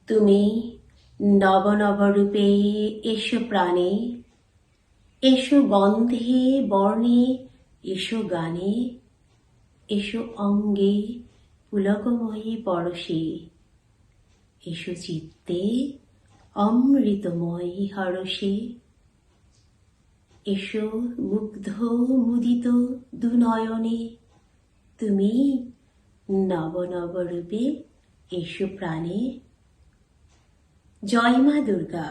তুমি নব নব রূপে এসো প্রাণে, এসো গন্ধে বর্ণে, এসো গানে, এসো অঙ্গে পুলকময়ী পরশে, এসো চিত্তে অমৃতময়ী হরষে, এসো মুগ্ধ মুদিত দুনয়নে, তুমি নব নব রূপে এসো প্রাণে। জয় মা দুর্গা।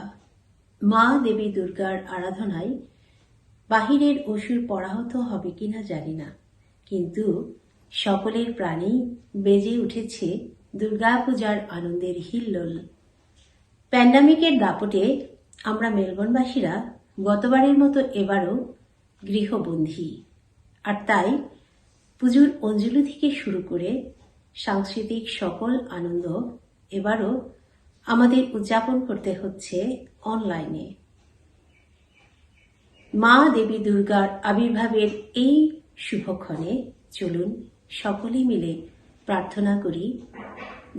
মা দেবী দুর্গার আরাধনায় বাহিরের অসুর পরাহত হবে কিনা জানি না, কিন্তু সকলের প্রাণেই বেজে উঠেছে দুর্গা পূজার আনন্দের হিল্লোল। প্যান্ডামিকের দাপটে আমরা মেলবোর্নবাসীরা গতবারের মতো এবারও গৃহবন্দী, আর তাই পুজোর অঞ্জলি থেকে শুরু করে সাংস্কৃতিক সকল আনন্দ এবারও আমাদের উদযাপন করতে হচ্ছে অনলাইনে। মা দেবী দুর্গার আবির্ভাবের এই শুভক্ষণে চলুন সকলে মিলে প্রার্থনা করি,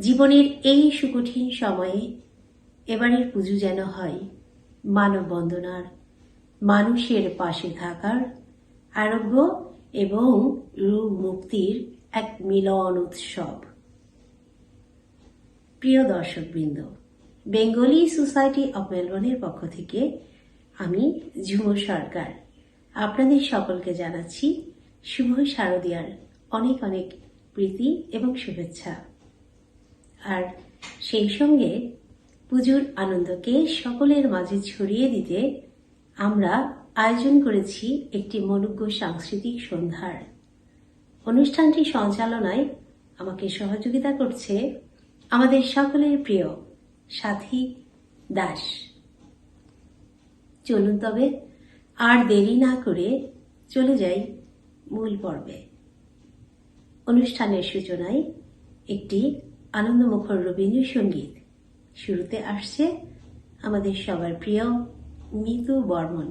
জীবনের এই সুকঠিন সময়ে এবারের পুজো যেন হয় মানববন্দনার, মানুষের পাশে থাকার, আরোগ্য এবং রোগ মুক্তির এক মিলন উৎসব। প্রিয় দর্শকবৃন্দ, বেঙ্গলি সোসাইটি অব মেলবোর্নের পক্ষ থেকে আমি ঝুমু সরকার আপনাদের সকলকে জানাচ্ছি শুভ শারদীয়ার অনেক অনেক প্রীতি এবং শুভেচ্ছা। আর সেই সঙ্গে পুজোর আনন্দকে সকলের মাঝে ছড়িয়ে দিতে আমরা আয়োজন করেছি একটি মনোজ্ঞ সাংস্কৃতিক সন্ধ্যার। অনুষ্ঠানটি সঞ্চালনায় আমাকে সহযোগিতা করছে আমাদের সকলের প্রিয় সাথী দাস। চলুন তবে আর দেরি না করে চলে যাই মূল পর্বে। অনুষ্ঠানের সূচনায় একটি আনন্দমুখর রবীন্দ্রসঙ্গীত। শুরুতে আসছে আমাদের সবার প্রিয় মিতু বর্মন।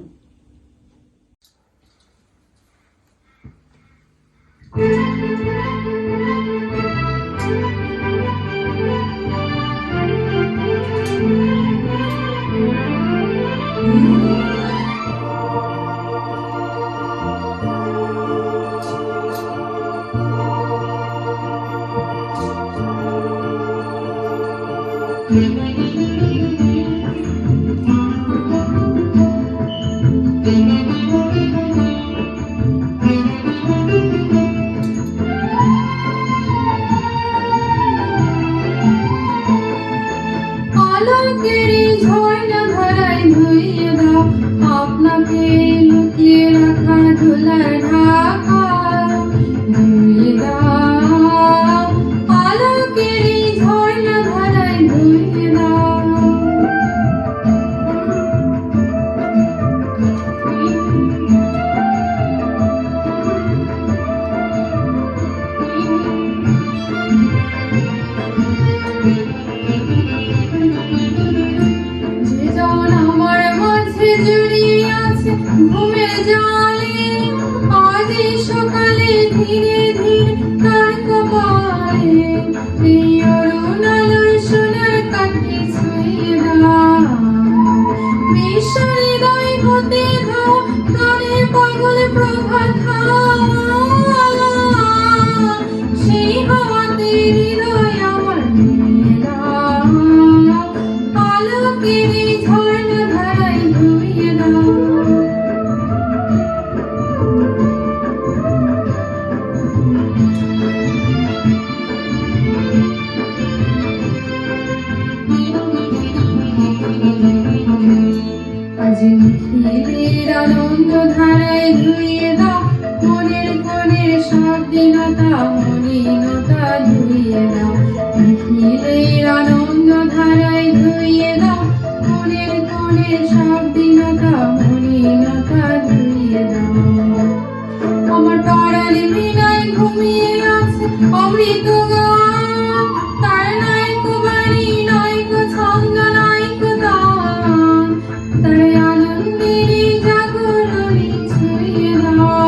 আনন্দ ধারায় ধুইয়ে দাও মনের কোণের সব দীনতা, মলিনতা ধুইয়ে দাও। নিখিলের আনন্দ ধারায় ধুইয়ে দাও মনের কোণের সব দীনতা, মলিনতা ধুইয়ে দাও। আমার পাড়ালি বিনায় ঘুমিয়ে আছে অমৃত গান, তার নাইকো বাণী নাইকো ছন্দ নাইকো গান, তাই আনন্দের জাগরণী ছুঁয়ে দাও।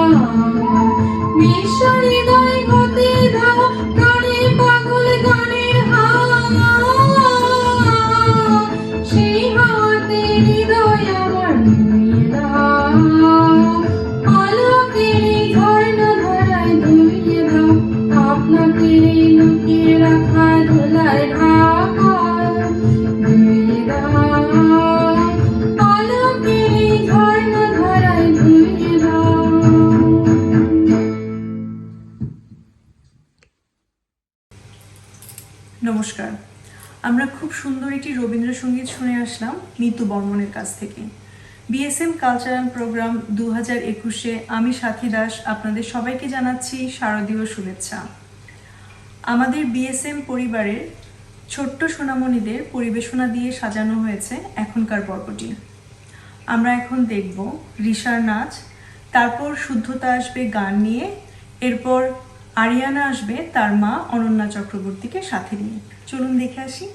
বিশ্ব হৃদয় গতি দাও প্রাণে পাগল গান। নমস্কার। আমরা খুব সুন্দর একটি রবীন্দ্রসঙ্গীত শুনে আসলাম মিতু বর্মনের কাছ থেকে। বিএসএম কালচারাল প্রোগ্রাম 2021-এ আমি সাথী দাস আপনাদের সবাইকে জানাচ্ছি শারদীয় শুভেচ্ছা। আমাদের বিএসএম পরিবারের ছোট্ট সোনামণিদের পরিবেশনা দিয়ে সাজানো হয়েছে এখনকার পর্বটি। আমরা এখন দেখব ঋষার নাচ, তারপর শুদ্ধতা আসবে গান নিয়ে, এরপর আরিয়ানা আসবে তার মা অনন্যা চক্রবর্তীকে সাথে নিয়ে। চলুন দেখে আসি।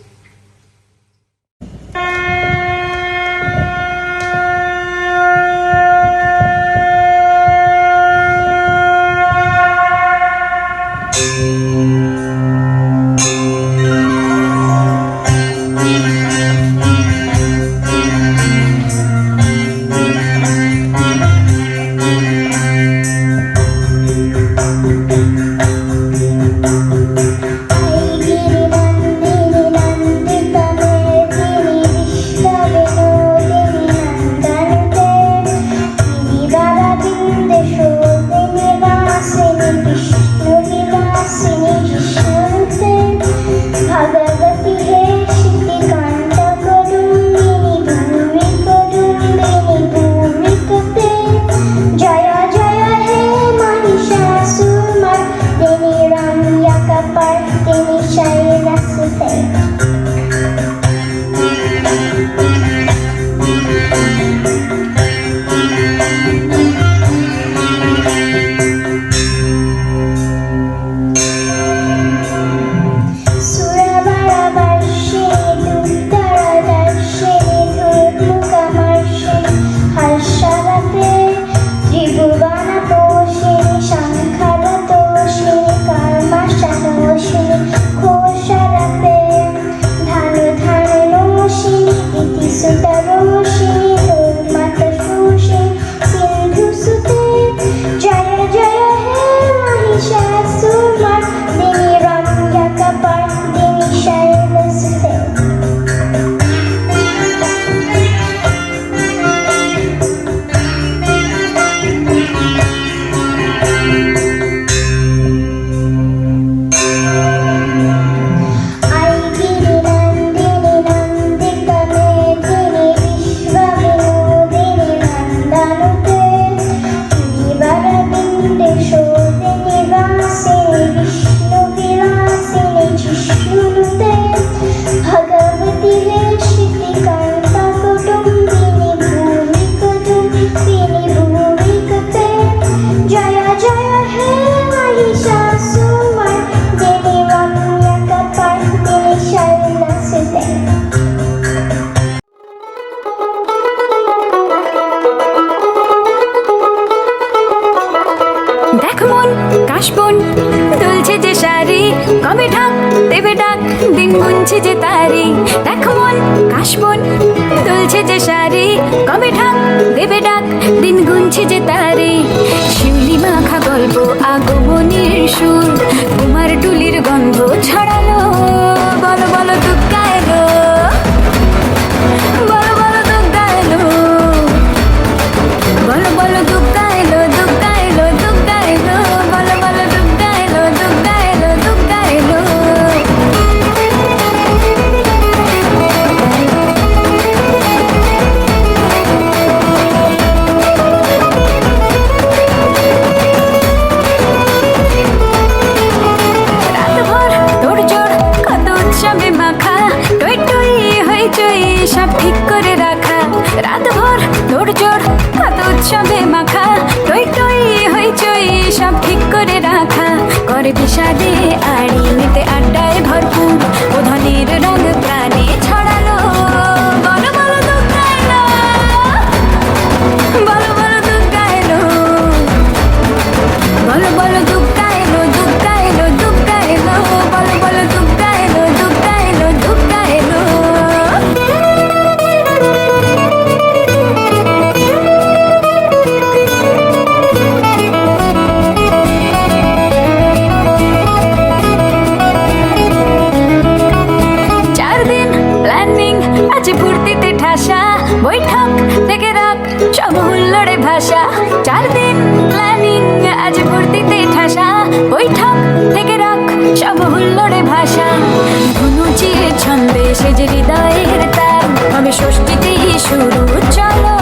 সে যে হৃদয়ের তার হবে ষষ্ঠীতেই শুরু। চলো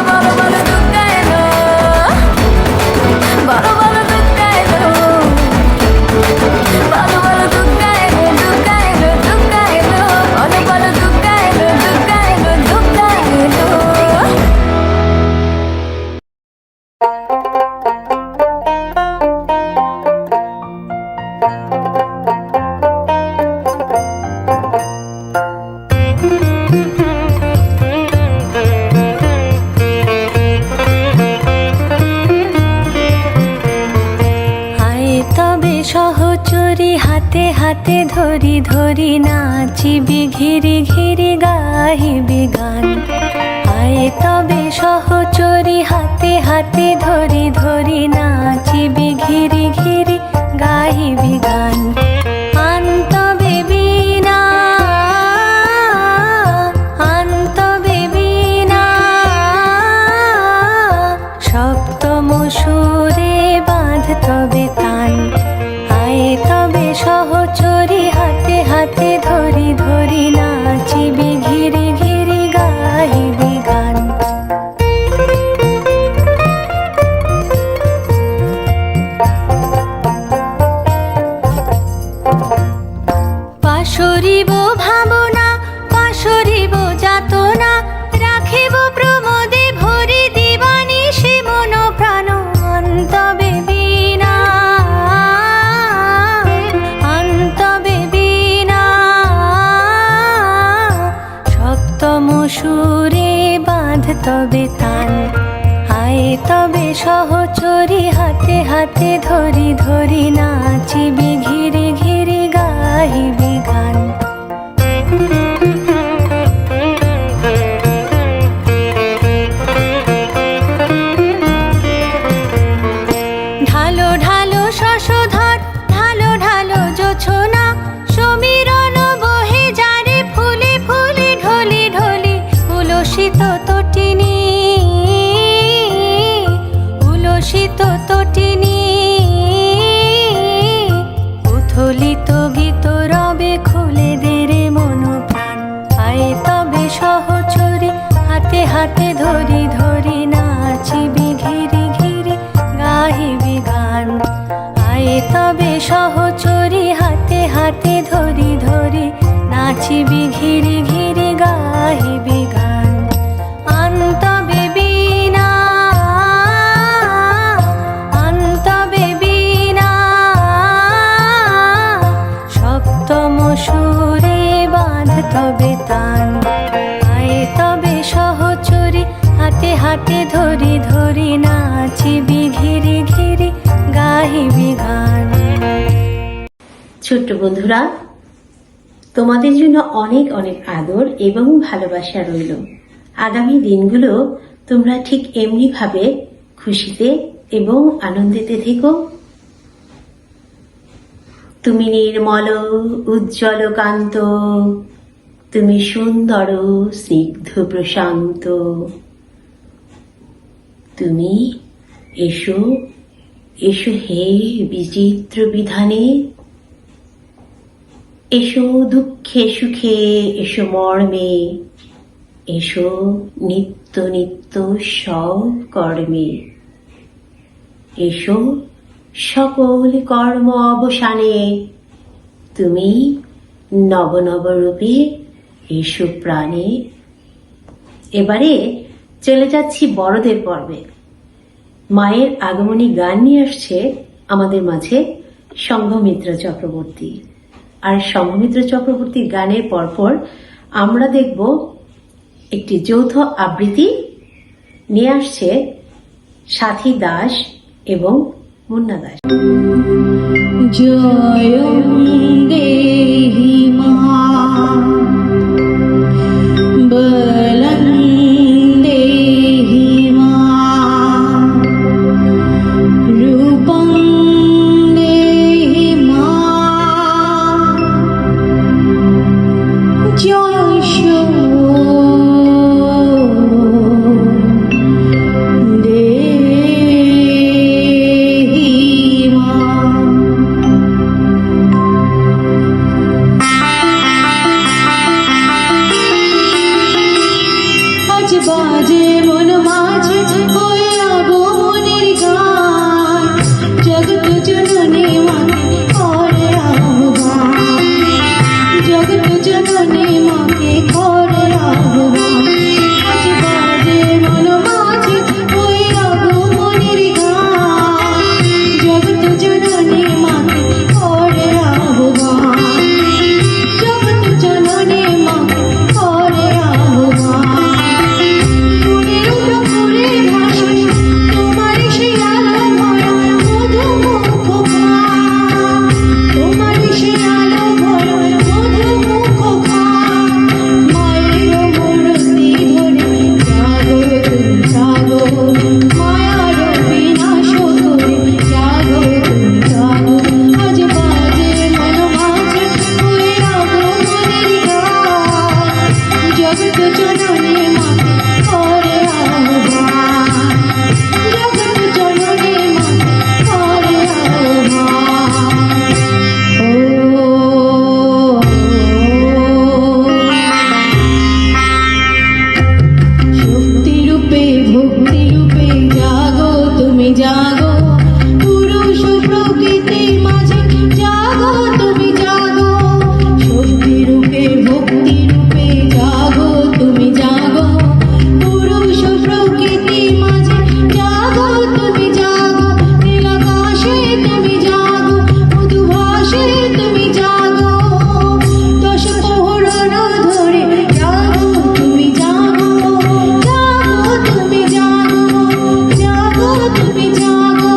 বলো বলো দুর্গা এলো, বলো বলো দুর্গা এলো, বলো বলো দুর্গা এলো, দুর্গা এলো, দুর্গা এলো, বলো বলো দুর্গা এলো, দুর্গা এলো, দুর্গা এলো। আয় তবে সহচরী হাতে হাতে ধরি ধরি নাচিবি ঘিরি ঘিরি গাহিবি গান। আয় তবে সহচরী হাতে হাতে ধরি ধরি নাচিবি ঘিরি ঘিরি গাহিবি গান। আন্তবে বীণা, আন্তবে বীণা, সপ্তম সুরে বাঁধ তবে তান। আয় তবে সহচরী হাতে হাতে ধরি ধরি নাচিবি ঘিরি ঘিরি গাহিবি গান। পাশরিব ভাবনা, পাশরিব যাতনা, রাখিব প্রমোদে ভরি দিবানিশি মন প্রাণ। অন্তবে বীণা, অন্তবে বীণা, সপ্তম সুরে বাঁধ তবে তান। আয় তবে সহচরী হাতে হাতে ধরি ধরি নাচিবি ঘিরি ঘিরি গাহিবি গান। ঢালো ঢালো শশধর, ঢালো ঢালো জোছনা, সমীরণ বহে যারে ফুলে ফুলে ঢলি ঢলি। উলসিত তটিনী, উলসিত তটিনী, উথলিত গীত রবে খুলে দে রে মন প্রাণ। আয় তবে সহচরী হাতে হাতে ধরি ধরি নাচিবি ঘিরি ঘিরি গাহিবি গান। আয় তবে সহচরী হাতে হাতে ধরি ধরি নাচিবি ঘিরি ঘিরি গাহিবি গান। আন্তবে বীণা, আন্তবে বীণা, সপ্তম সুরে বাঁধ তবে তান। আয় তবে সহচরী হাতে হাতে ধরি ধরি নাচিবি ঘিরি ঘিরি গাহিবি গান। ছোট্ট বন্ধুরা, তোমাদের জন্য অনেক অনেক আদর এবং ভালোবাসা রইল। আগামী দিনগুলো তোমরা ঠিক এমনি ভাবে খুশিতে এবং আনন্দেতে থেকো। তুমি নির্মল উজ্জ্বল কান্ত, তুমি সুন্দর স্নিগ্ধ প্রশান্ত। তুমি এসো এসো হে বিচিত্র বিধানে, এসো দুঃখে সুখে এসো মর্মে, এসো নিত্য নিত্য সব কর্মে। এসো সকল কর্ম অবসানে, তুমি নব নব রূপে এসো প্রাণে। এবারে চলে যাচ্ছি বড়দের পর্বে। মায়ের আগমনী গান নিয়ে আসছে আমাদের মাঝে সংঘমিত্র চক্রবর্তী। আর সংঘমিত্র চক্রবর্তীর গানের পরপর আমরা দেখব একটি যৌথ আবৃত্তি নিয়ে আসছে সাথী দাস এবং মুন্না দাস। জয় দেহি মা বলং দেহি মা রূপং দেহি মা যশো দেহি মা। ওই আগমনের গান জগৎ জননী মাকে করে আহ্বান জগৎ জননী মাকে করে আহ্বান আজ বাজে মন মাঝে ওই আগমনের গান জগৎ জননী মাকে করে আহ্বান জগৎ জননী মাকে করে আহ্বান ফুলের উপরে ভাসে তোমার সেই আলো ভরা মধুমুখ গান তোমার সেই আলো ভরা মধুমুখ গান মায়ের মূর্তি ধরে জাগো তুমি জাগো মায়ার বিনাশ করে জাগো তুমি জাগো আজ বাজে মন মাঝে ওই আগমনের গান জগৎ জননী মাকে করে আহ্বান জগৎ জননী মাকে করে আহ্বান শক্তি রূপে ভক্তি রূপে জাগো তুমি জাগো পুরুষ প্রকৃতির মাঝে জাগো তুমি জাগো শক্তি রূপে ভক্তি রূপে জাগো তুমি জাগো পুরুষ প্রকৃতির মাঝে জাগো তুমি জাগো নীলাকাশে তুমি জাগো মধুভাষে তুমি জাগো দশ প্রহরণ ধরে জাগো তুমি জাগো জাগো তুমি জাগো জাগো তুমি জাগো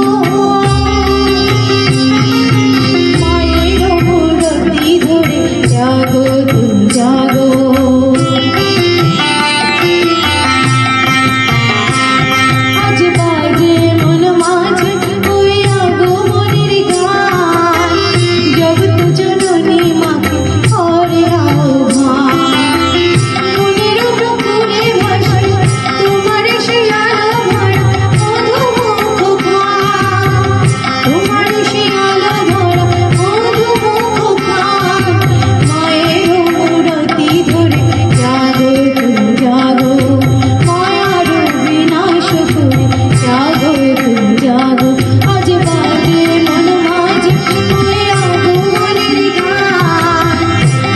মায়ের মূর্তি ধরে জাগো তুমি জাগো আজ বাজে মন মাঝে ওই আগমনের গান জগৎ জননী মাকে করে আহ্বান মনের উপরে ভাসে তোমার সেই আলো ভরা মধুমুখ গান তোমার সেই আলো ভরা মধুমুখ গান মায়ের মূর্তি ধরে জাগো তুমি জাগো মায়ার বিনাশ করে জাগো তুমি জাগো আজ বাজে মন মাঝে ওই আগমনের গান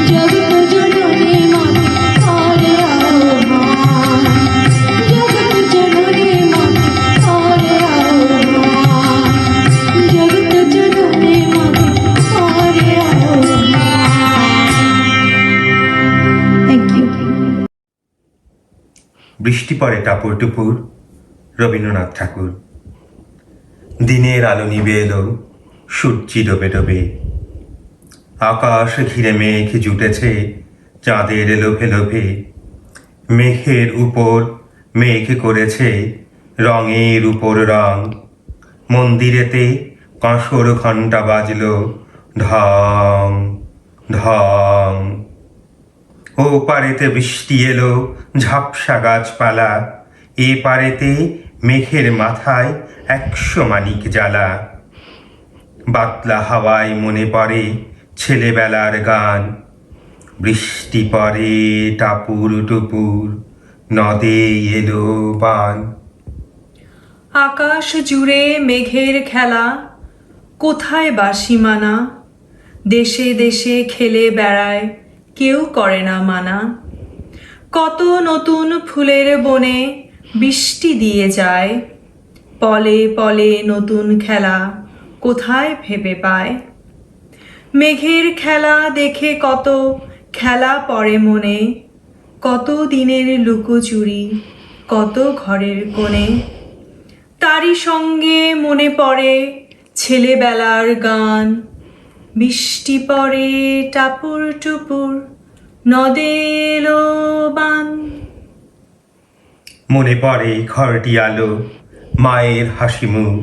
জগৎ জননী মাকে করে আহ্বান জগৎ জননী মাকে করে আহ্বান জগৎ জননী মাকে করে আহ্বান থ্যাংক ইউ বৃষ্টি পড়ে টাপুর টুপুর রবীন্দ্রনাথ ঠাকুর দিনের আলো নিবে এলো সূর্যি ডোবে ডোবে আকাশ ঘিরে মেঘ জুটেছে চাঁদের লোভে লোভে মেঘের উপর মেঘ করেছে রঙের উপর রং মন্দিরেতে কাঁসর ঘণ্টা বাজলো ঢং ঢং ও পারেতে বৃষ্টি এলো ঝাপসা গাছপালা এ পারেতে মেঘের মাথায় 100 মানিক জ্বালা বাতলা হাওয়ায় মনে পড়ে ছেলেবেলার গান বৃষ্টি পড়ে টাপুর টুপুর নদে এলো বান আকাশ জুড়ে মেঘের খেলা কোথায় বা সীমানা দেশে দেশে খেলে বেড়ায় কেউ করে না মানা কত নতুন ফুলের বনে বৃষ্টি দিয়ে যায় পলে পলে নতুন খেলা কোথায় ভেবে পায় মেঘের খেলা দেখে কত খেলা পড়ে মনে কত দিনের লুকোচুরি কত ঘরের কোণে তারই সঙ্গে মনে পড়ে ছেলেবেলার গান বৃষ্টি পড়ে টাপুর টুপুর নদে এলো বান মনে পড়ে ঘরটি আলো মায়ের হাসি মুখ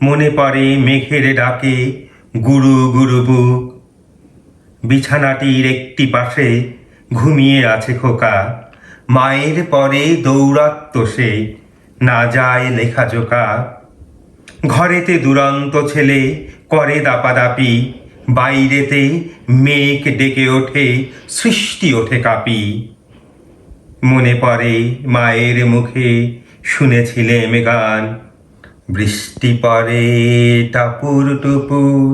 মনে পড়ে মেঘের ডাকে গুরু গুরু বুক বিছানাটির একটি পাশে ঘুমিয়ে আছে খোকা মায়ের পরে দৌড়াত্ম সে না যায় লেখাজোকা ঘরেতে দুরন্ত ছেলে করে দাপাদাপি বাইরেতে মেঘ ডেকে ওঠে সৃষ্টি ওঠে কাঁপি মনে পড়ে মায়ের মুখে শুনেছিলেম গান। বৃষ্টি পরে টাপুর টুপুর,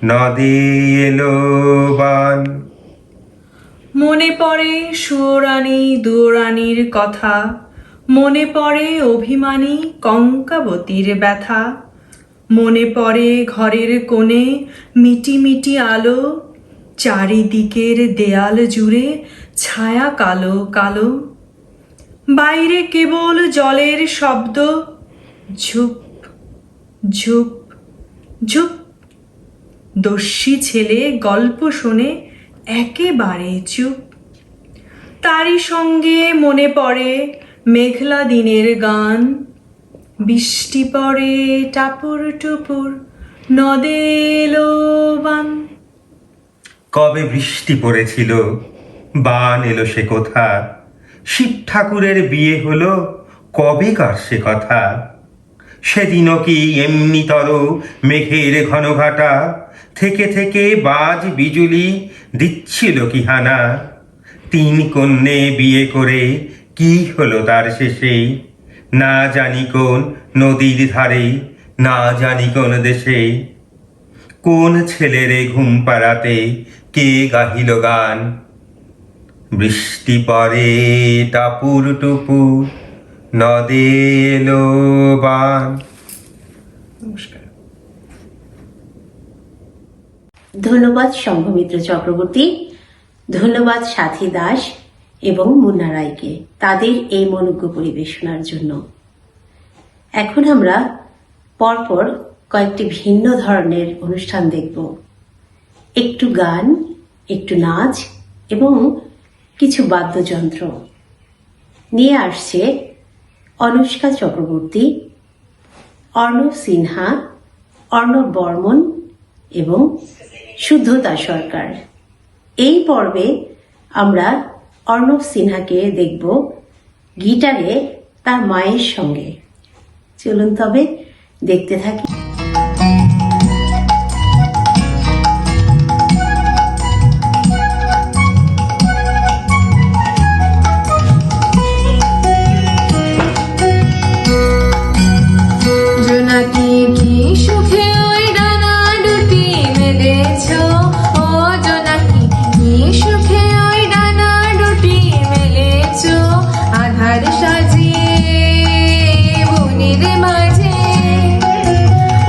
নদে এলো বান। মনে পড়ে সুরানি দুরানির কথা, মনে পড়ে অভিমানী কঙ্কাবতীর ব্যথা, মনে পড়ে ঘরের কোণে মিটি মিটি আলো, চারিদিকের দেয়াল জুড়ে ছায়া কালো কালো, বাইরে কেবল জলের শব্দ, ঝুপ ঝুপ ঝুপ। দস্যি ছেলে গল্প শোনে একেবারে চুপ। তারই সঙ্গে মনে পড়ে মেঘলা দিনের গান, বৃষ্টি পড়ে টাপুর টুপুর, নদে এলো বান। কবে বৃষ্টি পড়েছিল, বান এলো সে কোথা, শিব ঠাকুরের বিয়ে হলো কবেকার সে কথা। সেদিনও কি এমনিতর মেঘের ঘনঘটা, থেকে থেকে বাজ বিজুলি দিচ্ছিল কি হানা। 3 কন্যে বিয়ে করে কি হলো তার শেষে, না জানি কোন নদীর ধারে, না জানি কোন দেশে। কোন ছেলেরে ঘুম পাড়াতে কে গাহিল গান, বৃষ্টি পরে টাপুর টুপুর, নদে এলো বান। নমস্কার। ধন্যবাদ শম্ভমিত্র চক্রবর্তী, ধন্যবাদ সাথী দাস এবং মুন্না রায়কে তাদের এই মনোজ্ঞ পরিবেশনার জন্য। এখন আমরা পরপর কয়েকটি ভিন্ন ধরনের অনুষ্ঠান দেখব। একটু গান, একটু নাচ এবং কিছু বাদ্যযন্ত্র নিয়ে আসছে অনুষ্কা চক্রবর্তী, অর্ণব সিনহা, অর্ণব বর্মন এবং শুদ্ধতা সরকার। এই পর্বে আমরা অর্ণব সিনহাকে দেখব গিটারে তার মায়ের সঙ্গে। চলুন তবে দেখতে থাকি। জোনাকি কি সুখে ওই ডানা দুটি মেলেছো, ও জোনাকি কি সুখে ওই ডানা দুটি মেলেছো, আধার সাজিয়ে বনের মাঝে, ও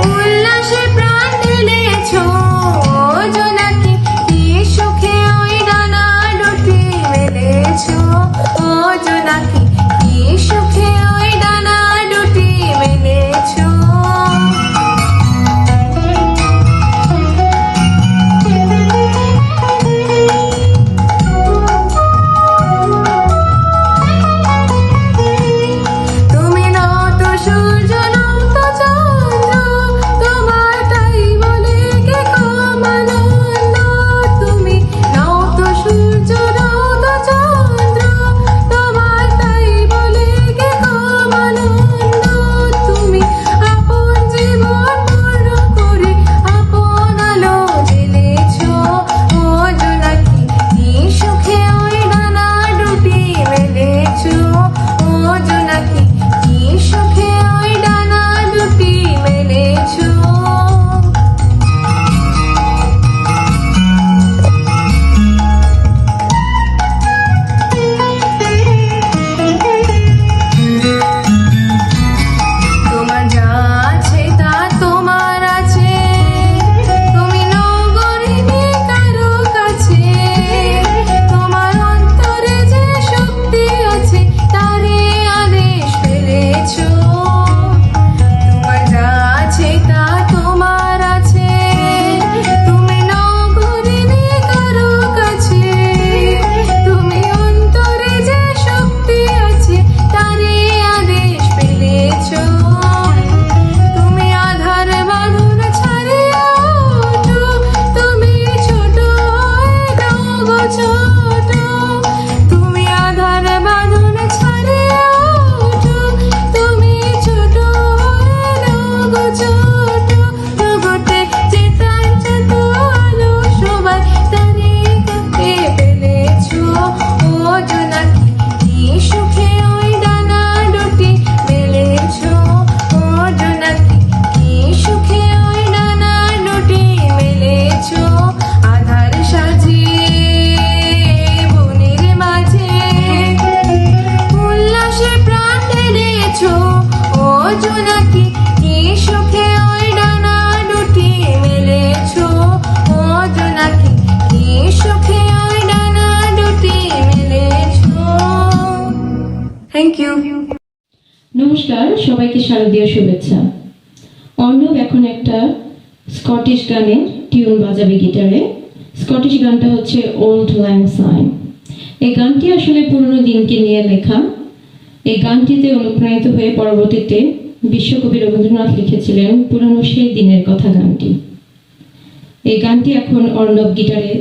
নমস্কার, সবাইকে শারদীয় শুভেচ্ছা। অর্ণব এখন একটা স্কটিশ গানের টিউন বাজাবে গিটারে। স্কটিশ গানটা হচ্ছে ওল্ড ল্যাং সাইন। এই গানটি আসলে পুরনো দিনকে নিয়ে লেখা। এই গানটিতে অনুপ্রাণিত হয়ে পরবর্তীতে বিশ্বকবি রবীন্দ্রনাথ লিখেছিলেন পুরনো সেই দিনের কথা গানটি। এই গানটি এখন অর্ণব গিটারে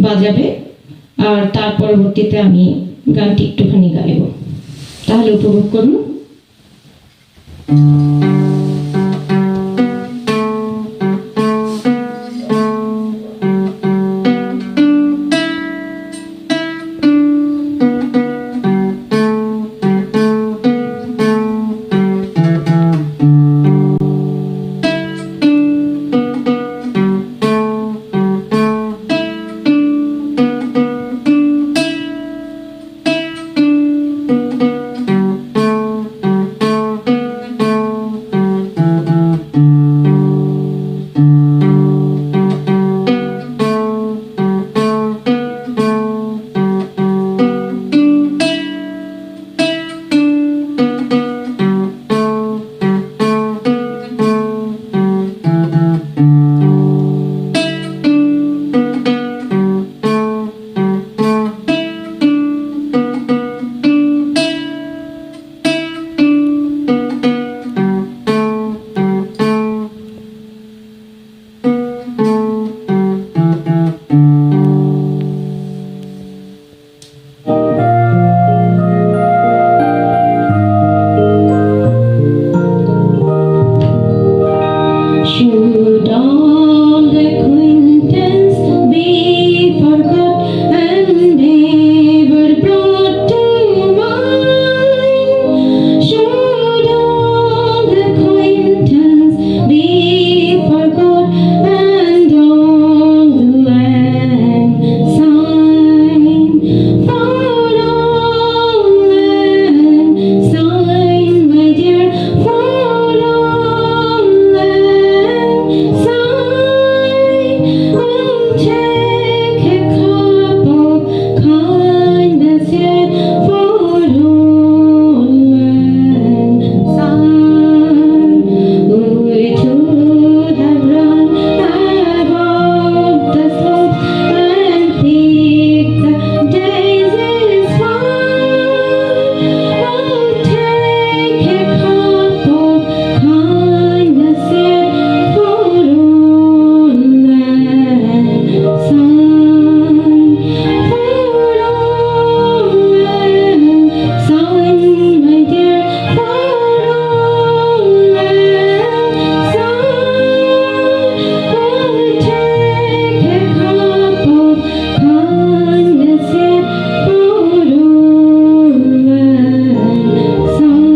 বাজাবে, আর তার পরবর্তীতে আমি গানটি একটুখানি গাইব, তাহলে উপভোগ করুন। Should all acquaintance be forgot and never brought to mind? Should all acquaintance be forgot and all the lang syne? For all lang syne, my dear, for all lang syne, will take a cup of kindness yet for all lang syne. We should have run about the slopes and picked the daisies fine. Will take a cup of kindness yet for all lang syne. For all lang syne, my dear, for all lang syne, will take a cup of kindness yet for all lang syne.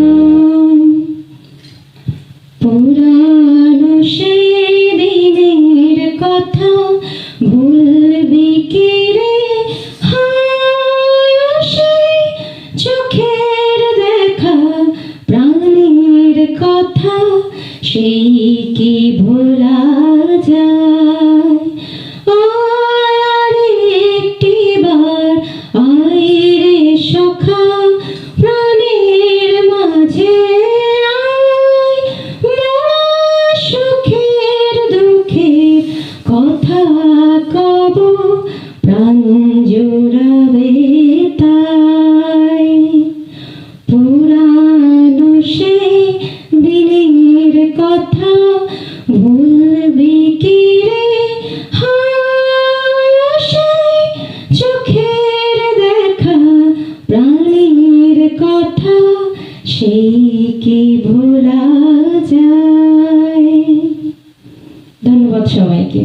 পুরানো সেই দিনের কথা ভুলবি কি রে? হায় সেই চোখের দেখা প্রাণের কথা, সেই কি ভোলা যায়? আয় আর একটিবার আয় রে সখা, প্রাণের মাঝে আয়, মোরা সুখের দুঃখের কথা কব, প্রাণ জুড়াবে তাই। পুরানো সেই দিনের কথা ভুলবি কি রে? হায় সেই চোখের দেখা প্রাণের কথা, সেই কি ভোলা যায়? ধন্যবাদ সবাইকে।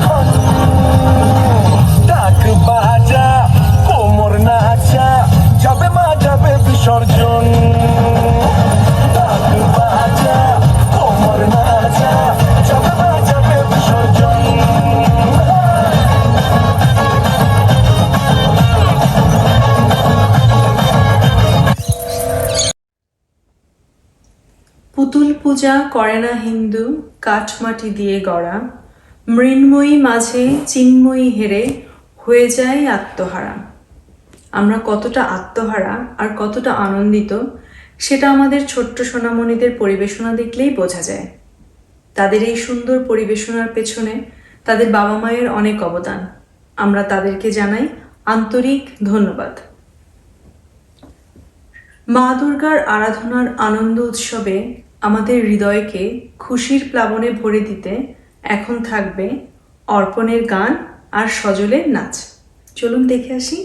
যখন ডাক বাজা কোমর নাচা যাবে মা যাবে বিসর্জন ডাক বাজা কোমর নাচা যাবে মা যাবে বিসর্জন পুতুল পূজা করে না হিন্দু, কাঠমাটি দিয়ে গড়া, মৃন্ময়ী মাঝে চিন্ময়ী হেরে হয়ে যায় আত্মহারা। আমরা কতটা আত্মহারা আর কতটা আনন্দিত সেটা আমাদের ছোট্ট সোনামণিদের পরিবেশনা দেখলেই বোঝা যায়। তাদের এই সুন্দর পরিবেশনার পেছনে তাদের বাবা মায়ের অনেক অবদান। আমরা তাদেরকে জানাই আন্তরিক ধন্যবাদ। মা দুর্গার আরাধনার আনন্দ উৎসবে আমাদের হৃদয়কে খুশির প্লাবনে ভরে দিতে এখন থাকবে অর্পণের গান আর সজলের নাচ। চলুন দেখে আসি।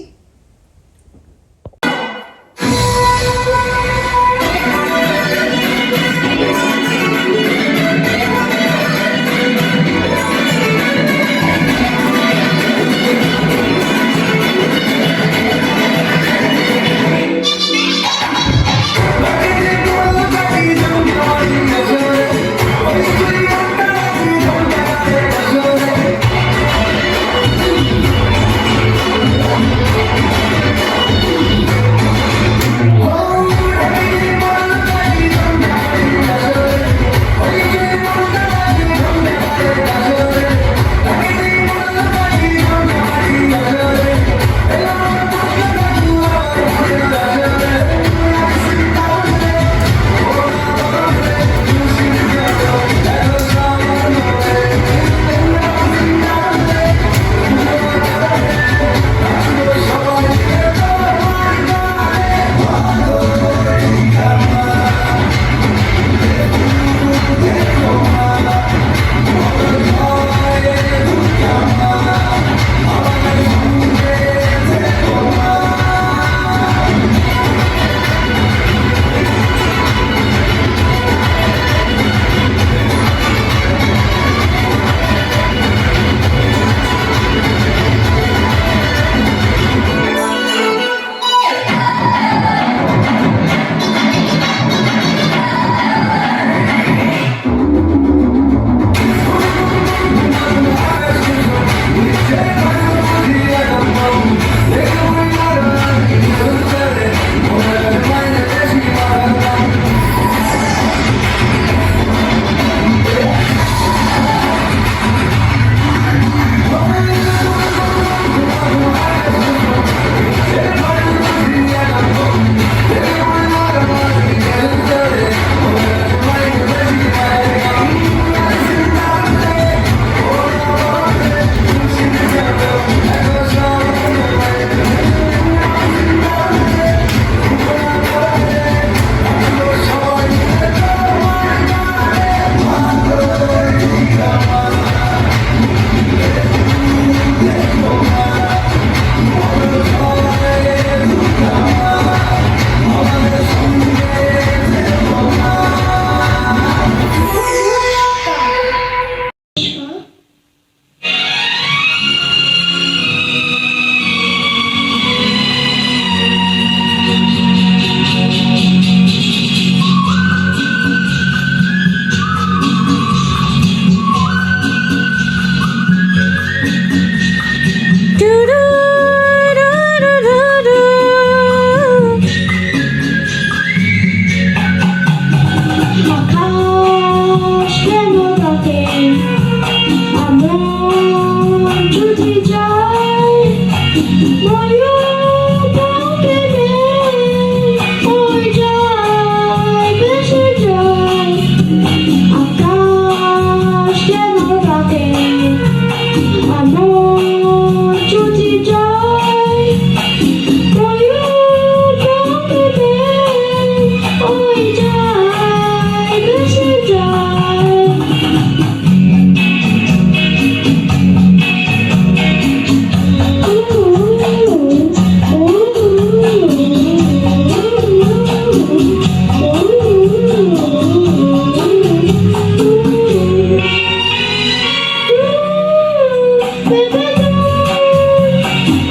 বেঁধে যায়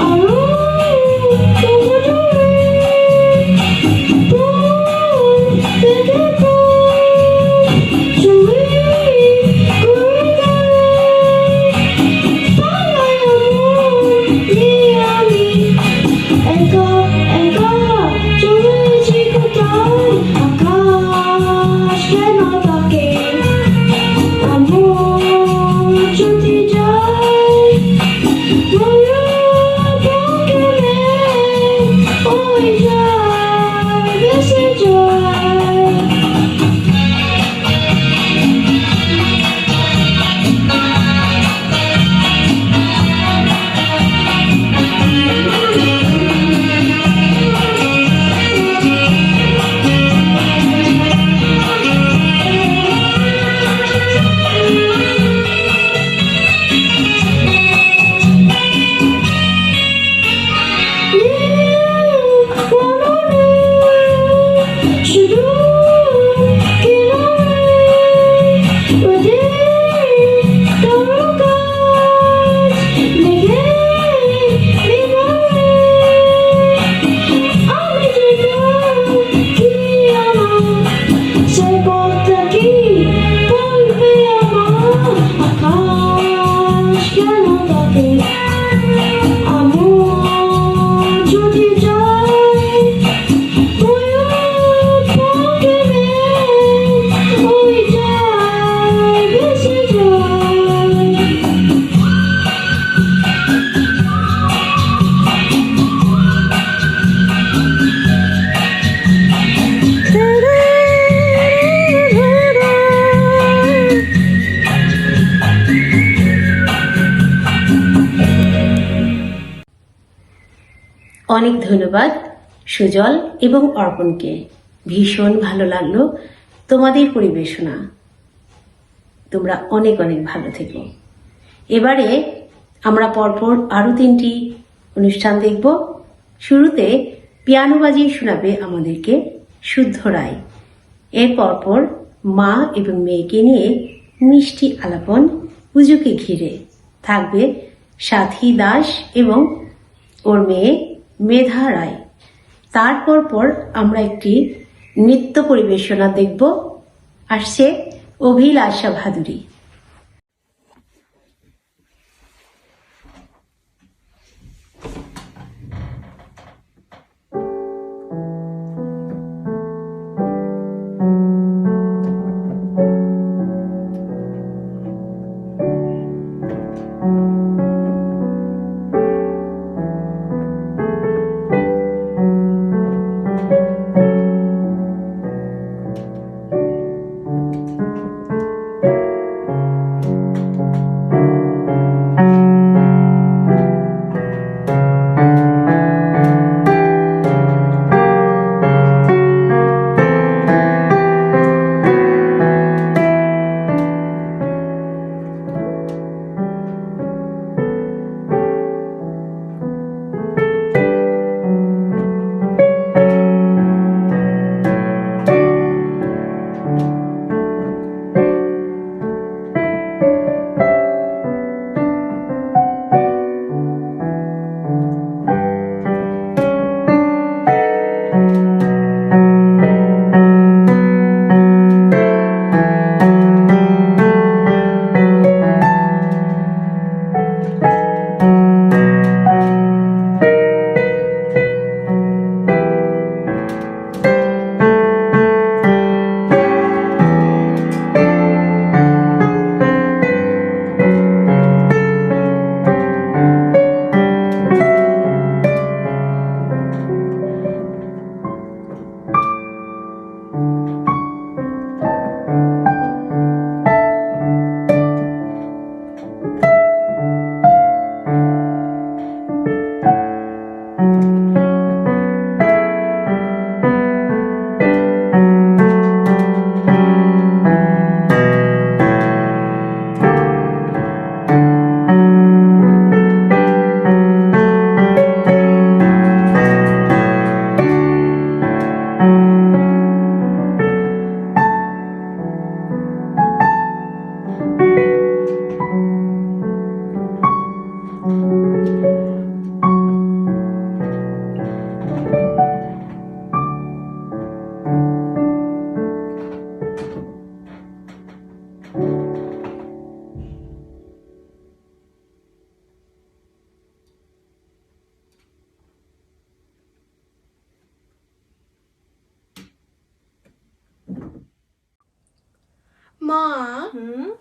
আরো অনেক ধন্যবাদ সুজল এবং অর্পণকে। ভীষণ ভালো লাগলো তোমাদের পরিবেশনা। তোমরা অনেক অনেক ভালো থেকো। এবারে আমরা পরপর আরো 3টি অনুষ্ঠান দেখব। শুরুতে পিয়ানো বাজিয়ে শোনাবে আমাদেরকে শুদ্ধ রায়। এর পরপর মা এবং মেয়েকে নিয়ে মিষ্টি আলাপন পুজোকে ঘিরে থাকবে সাথী দাস এবং ওর মেয়ে মেধা রায়। তারপর পর আমরা একটি নৃত্য পরিবেশনা দেখব। আসছে অভিলাষা ভাদুরী।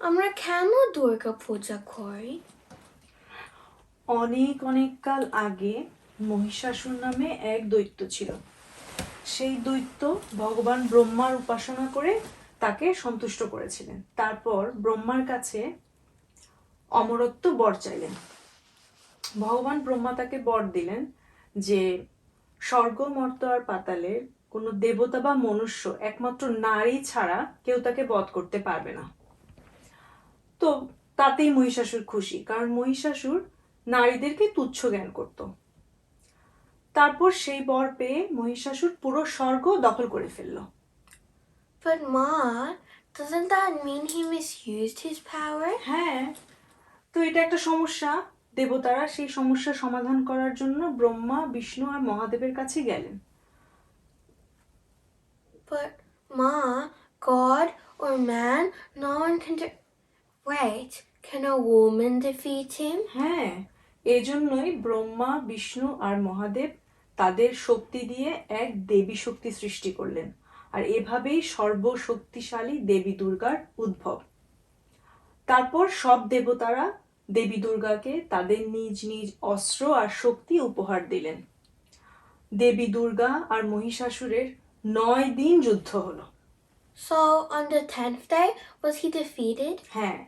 আমরা কেন দুর্গা পূজা করি? অনেক অনেক কাল আগে মহিষাসুর নামে এক দৈত্য ছিল। সেই দৈত্য ভগবান ব্রহ্মার উপাসনা করে তাকে সন্তুষ্ট করেছিলেন। তারপর ব্রহ্মার কাছে অমরত্ব বর চাইলেন। ভগবান ব্রহ্মা তাকে বর দিলেন যে স্বর্গ, মর্ত আর পাতালের কোনো দেবতা বা মনুষ্য একমাত্র নারী ছাড়া কেউ তাকে বধ করতে পারবে না। তো তাতেই মহিষাসুর খুশি, কারণ মহিষাসুর নারীদেরকে তুচ্ছ জ্ঞান করত। তারপর সেই বর পেয়ে মহিষাসুর পুরো স্বর্গ দখল করে ফেলল। But Ma, doesn't that mean he misused his power? হ্যাঁ, তো এটা একটা সমস্যা। দেবতারা সেই সমস্যার সমাধান করার জন্য ব্রহ্মা, বিষ্ণু আর মহাদেবের কাছে গেলেন। But Ma, God or man, no one can Wait, can a woman defeat him? হ্যাঁ, এজন্যই ব্রহ্মা, বিষ্ণু আর মহাদেব তাদের শক্তি দিয়ে এক দেবী শক্তি সৃষ্টি করলেন। আর এভাবেই সর্বশক্তিশালী দেবী দুর্গার উদ্ভব। তারপর সব দেবতারা দেবী দুর্গাকে তাদের নিজ নিজ অস্ত্র আর শক্তি উপহার দিলেন। দেবী দুর্গা আর মহিষাসুরের 9 দিন যুদ্ধ হলো। So on the 10th day, was he defeated? হ্যাঁ,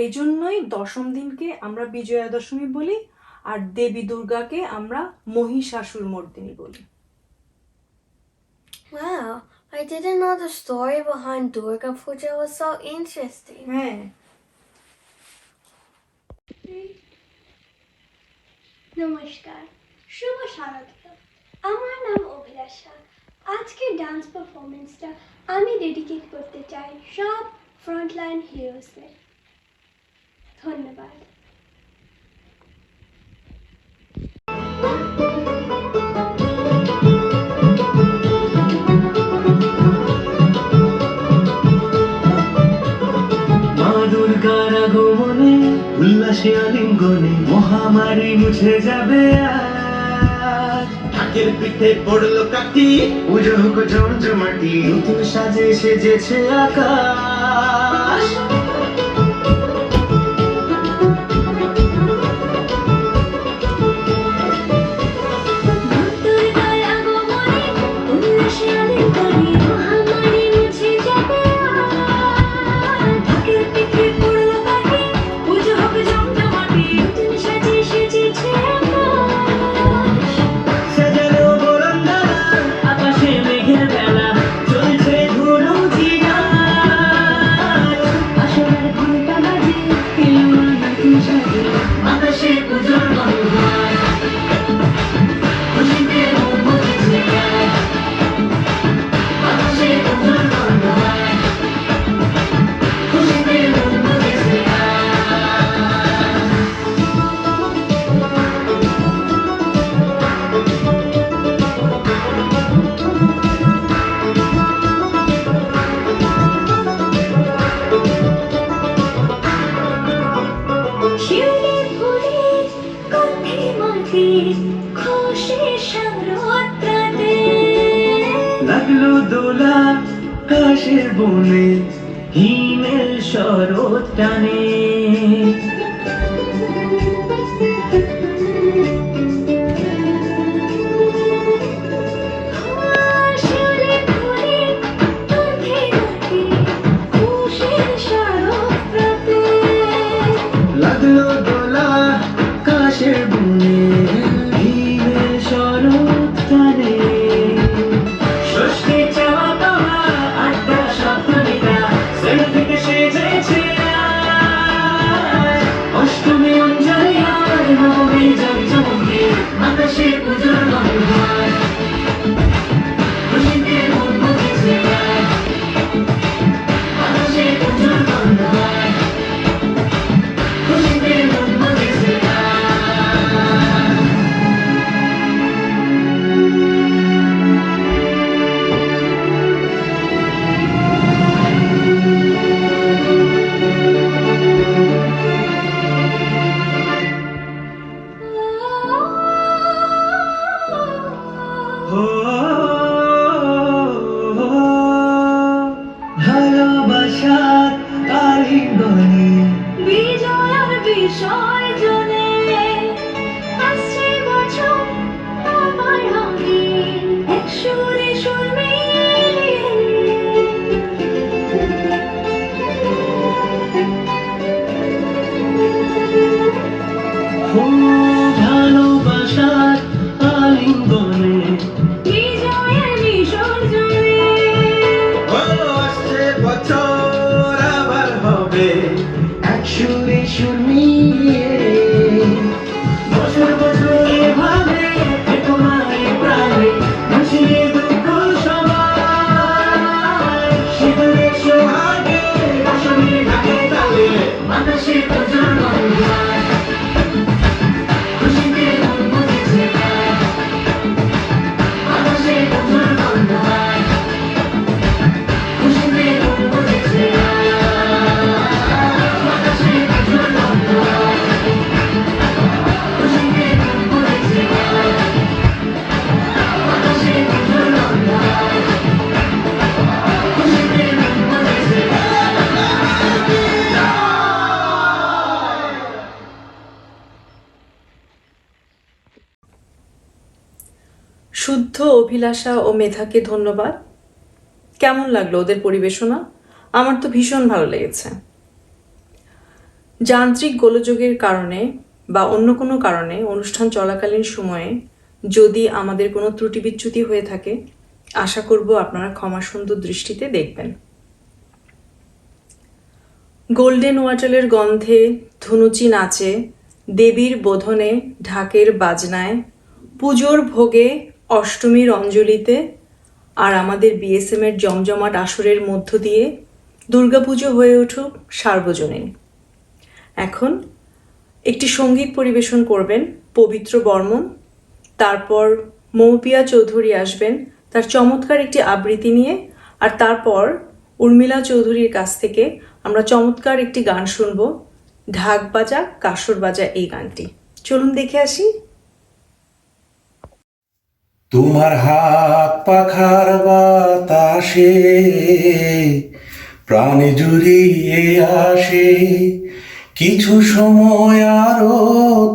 এজন্যই দশম দিনকে আমরা বিজয়া দশমী বলি, আর দেবী দুর্গাকে আমরা মহিষাসুর মর্দিনী বলি। Wow, I didn't know the story behind Durga Puja was so interesting. হ্যাঁ, নমস্কার, শুভ শারদীয়া। আমার নাম অভিলাষা। আজকের ডান্স পারফরমেন্সটা আমি ডেডিকেট করতে চাই সব ফ্রন্টলাইন হিরোসদের। ধন্যবাদ। মা দুর্গার আগমনে উল্লাসে আলিঙ্গনে মহামারী মুছে যাবে আজ। ঢাকের পিঠে পড়লো কাটি, পুজো হোক জমজমাটি, নতুন সাজে সেজেছে আকাশ। দুর্গার আগমনে উল্লাসে আলিঙ্গনে মহামারী মুছে যাবে আজ। ঢাকের পিঠে পড়লো কাঠি, পুজো হবে জমজমাটি, নতুন সাজে সেজেছে আকাশ। সাজানো বরন্দানা, আকাশে মেঘের বেলা, চলছে ধুলো জিনার। আসরের ঘন্টা বাজে, এলো নতুন সাজে, আকাশে পুজোর গন্ধ, খুশিতে মুখ বুঝেছে গায়। আকাশে পুজোর গন্ধ, খুশিতে মুখ বুঝেছে গায়। শিউলি ফুলের গন্ধে মাটির খুশির সাম্রাজ্যে। লাগলো দোলা কাশের বনে, হিমেল শরৎ টানে। শিউলি ফুলের গন্ধে মাটির খুশির সাম্রাজ্যে। লাগলো দোলা কাশের বনে, হিমেল শরৎ টানে। ষষ্ঠী চাওয়া পাওয়া আড্ডা সপ্তমীটা সেলফিতে সেজেছে আজ। অষ্টমী অঞ্জলি আর নবমী জমজমকে আকাশে পুজোর গন্ধ, খুশিতে মন বুঝেছে গায়। আকাশে পুজোর গন্ধ, খুশিতে মন বুঝেছে গায়। দুজনে আসছে বছর আমার হাতে এক সুরে সুর ভালোবাসার আলিঙ্গনে বিজয়ের বিসর্জনে আসছে বছর আবার হবে এক সুরে সুর মিলিয়ে বছর বছর এভাবে তোমার প্রাণে হাসিয়ে দুঃখ সবাই সিঁদুরে সোহাগে বসনে ঢাকে তালে বাতাসে প্রচুর গন্ধ খুশিতে মন বুঝেছে বাতাসে প্রচুর গন্ধ খুশিতে মন বুঝেছে বাতাসে প্রচুর গন্ধ খুশিতে মন বুঝেছে বাতাসে প্রচুর গন্ধ খুশিতে মন বুঝেছে শুদ্ধ অভিলাষা ও মেধাকে ধন্যবাদ। কেমন লাগলো ওদের পরিবেশনা? আমার তো ভীষণ ভালো লেগেছে। যান্ত্রিক গোলযোগের কারণে বা অন্য কোনো কারণে অনুষ্ঠান চলাকালীন সময়ে যদি আমাদের কোনো ত্রুটি বিচ্যুতি হয়ে থাকে, আশা করব আপনারা ক্ষমাসুন্দর দৃষ্টিতে দেখবেন। গোল্ডেন ওয়াটারের গন্ধে, ধুনুচি নাচে, দেবীর বোধনে, ঢাকের বাজনায়, পুজোর ভোগে, অষ্টমীর অঞ্জলিতে আর আমাদের বিএসএম এর জমজমাট আসরের মধ্য দিয়ে দুর্গাপুজো হয়ে উঠুক সার্বজনীন। এখন একটি সঙ্গীত পরিবেশন করবেন পবিত্র বর্মন, তারপর মৌপিয়া চৌধুরী আসবেন তার চমৎকার একটি আবৃত্তি নিয়ে, আর তারপর উর্মিলা চৌধুরীর কাছ থেকে আমরা চমৎকার একটি গান শুনবো, ঢাক বাজা কাসর বাজা এই গানটি। চলুন দেখে আসি। তোমার হাত পাখার বাতাসে প্রাণে জুড়িয়ে আসে, কিছু সময় আরো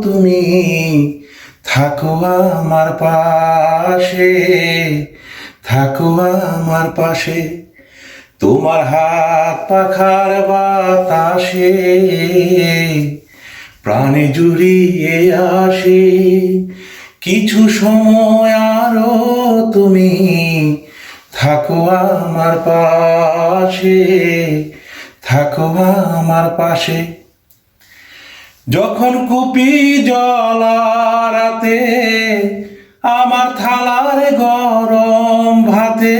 তুমি থাকো আমার পাশে, থাকো আমার পাশে। তোমার হাত পাখার বাতাসে প্রাণে জুড়িয়ে আসে, কিছু সময় আরো তুমি থাকো আমার পাশে, থাকো আমার পাশে। যখন কুপি জলারাতে আমার থালার গরম ভাতে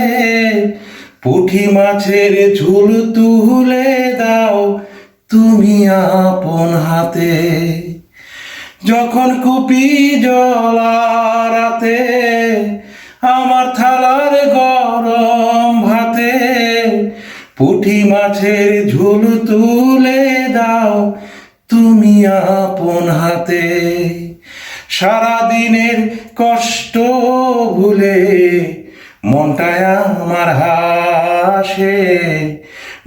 পুঁটি মাছের ঝুল তুলে দাও তুমি আপন হাতে। যখন কুপি জলারাতে আমার থালার গরম ভাতে পুঁটি মাছের ঝুল তুলে দাও তুমি আপন হাতে। সারাদিনের কষ্ট ভুলে মনটায় আমার হাসে,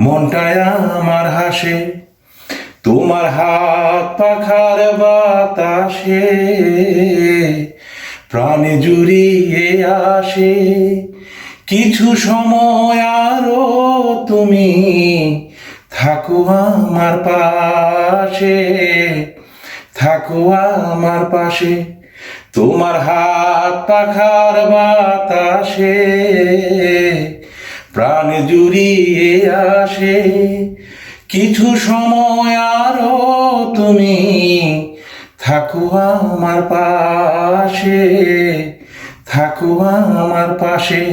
মনটায় আমার হাসে। তোমার হাত পাখার বাতাসে প্রাণে জুড়িয়ে আসে, কিছু সময় আরো তুমি থাকো আমার পাশে, থাকো আমার পাশে। তোমার হাত পাখার বাতাসে প্রাণে জুড়িয়ে আসে, কিছু সময় আরো তুমি থাকো আমার পাশে, থাকো আমার পাশে।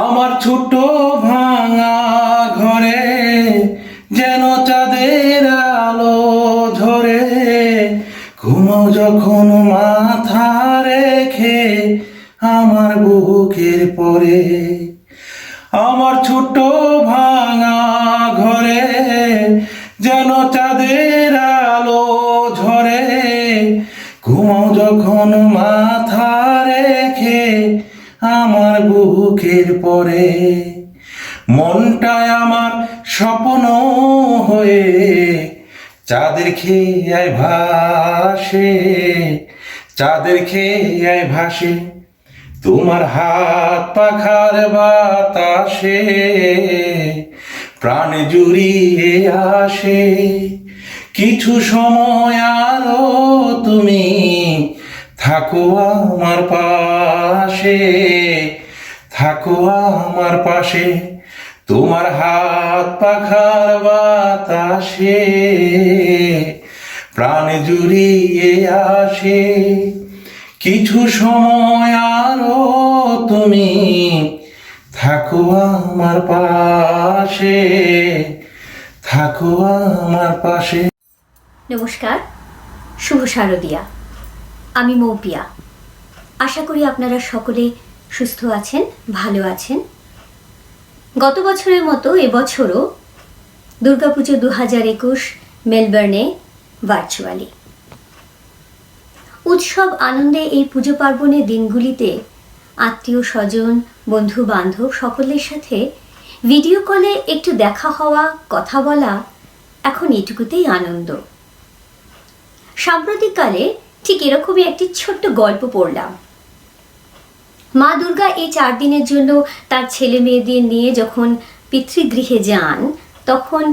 আমার ছোট ভাঙা ঘরে যেন চাঁদের আলো ঝরে, ঘুমাও যখন মাথা রেখে আমার বুকের পরে। আমার ছোট ভাঙা ঘরে যেন চাঁদের আলো ঝরে, ঘুমাও যখন মাথা রেখে আমার বুকের পরে। মনটায় আমার স্বপ্ন হয়ে চাঁদের খেয়ে ভাসে, চাঁদের খেয়ে ভাসে, তোমার হাত পাখার বাতাসে প্রাণ জুড়িয়ে আসে। কিছু সময় আরো তুমি থাকো আমার পাশে, থাকো আমার পাশে, তোমার হাত পাখার বাতাসে প্রাণ জুড়িয়ে আসে। কিছু সময় আরো তুমি থাকো আমার পাশে, থাকো আমার পাশে। নমস্কার, শুভ শারদিয়া। আমি মৌপিয়া। আশা করি আপনারা সকলে সুস্থ আছেন, ভালো আছেন। গত বছরের মতো এবছরও দুর্গাপুজো 2021 মেলবার্নে ভার্চুয়ালি। উৎসব আনন্দে এই পুজো পার্বণের দিনগুলিতে আত্মীয় স্বজন, বন্ধু বান্ধব সকলের সাথে ভিডিও কলে একটু দেখা হওয়া, কথা বলা এখন এটুকুতেই আনন্দ। সাম্প্রতিককালে ঠিক এরকমই একটি ছোট্ট গল্প পড়লাম। মা দুর্গা এই 4 দিনের জন্য তার ছেলে মেয়েদের নিয়ে যখন পিতৃগৃহে যান, তখন